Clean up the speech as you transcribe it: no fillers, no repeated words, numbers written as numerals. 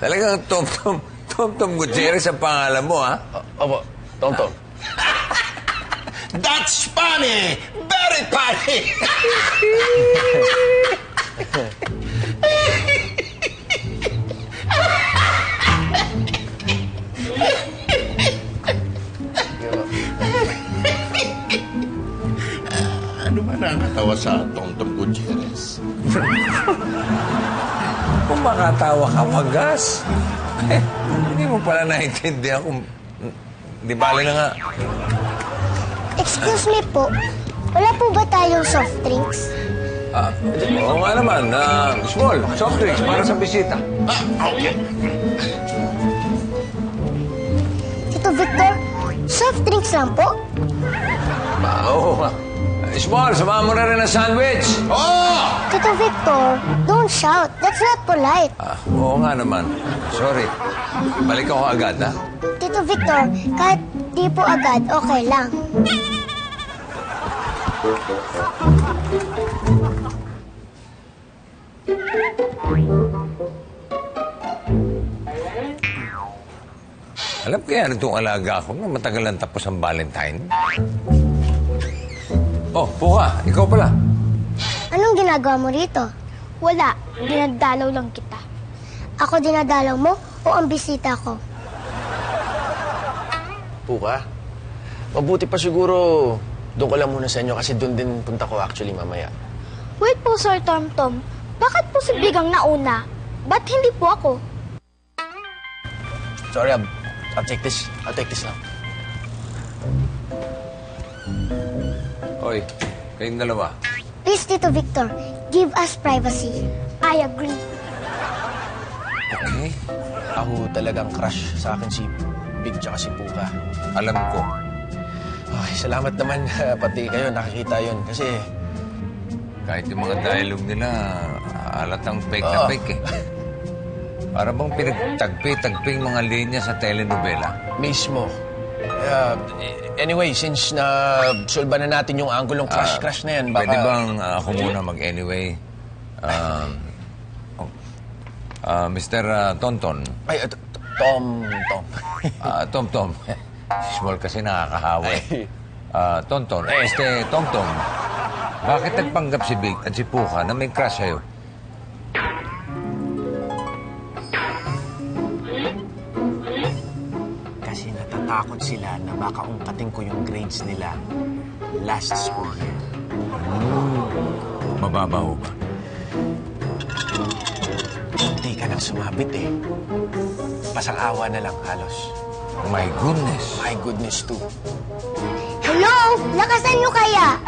Talagang Tom Gutierrez ang pangalan mo, ha? Opo, Tom. That's funny! Very funny! Ano ba nakakatawa sa Tom Gutierrez? Kung makatawa ka, magas. Hindi mo pala naiintindihan kung... Di bali na nga. Excuse me po, wala po ba tayong soft drinks? Oo nga naman. Small, soft drinks para sa bisita. Okay. Tito Victor, soft drinks lang po? Oo. Small, samahan mo na rin ang sandwich. Oh! Tito Victor, don't shout. That's not polite. Oo nga naman. Sorry. Balik ako agad, ha? Tito Victor, kahit di po agad, okay lang. Alam ko yan itong alaga ko na matagal lang tapos ang Valentine. Oh, Puka, ikaw pala. Anong ginagawa mo rito? Wala, dinadalaw lang kita. Ako dinadalaw mo o ang bisita ko? Puka, mabuti pa siguro doon ko lang muna sa inyo kasi doon din punta ko actually mamaya. Wait po, Sir Tom. Bakit po si Bigang nauna? Ba't hindi po ako? Sorry, I'll take this. I'll take this now. Hoy, kayong dalawa. Please, Tito Victor, give us privacy. I agree. Okay. Ako talagang crush sa akin si Big tsaka si Puka. Alam ko. Ay, salamat naman pati kayo nakikita yun kasi... Kahit yung mga dialogue nila, halatang fake na fake eh. Para bang pinagtagpi-tagping mga linya sa telenovela. Mismo. Anyway, since na-solba na natin yung anggulong crush na yan, baka... Pwede bang ako muna mag-anyway? Mr. Tonton. Ay, Tom. Tom. Small kasi nakakahawa eh. Tonton. Tom. Bakit nagpanggap si Big at si Puka na may crush sa'yo? Kasi natatakot sila na baka ungkatin ko yung grades nila last school year. Mababaho ba? Hindi ka nang sumabit eh. Pasang-awa na lang halos. My goodness. My goodness too. Hello? Lakasan nyo kaya?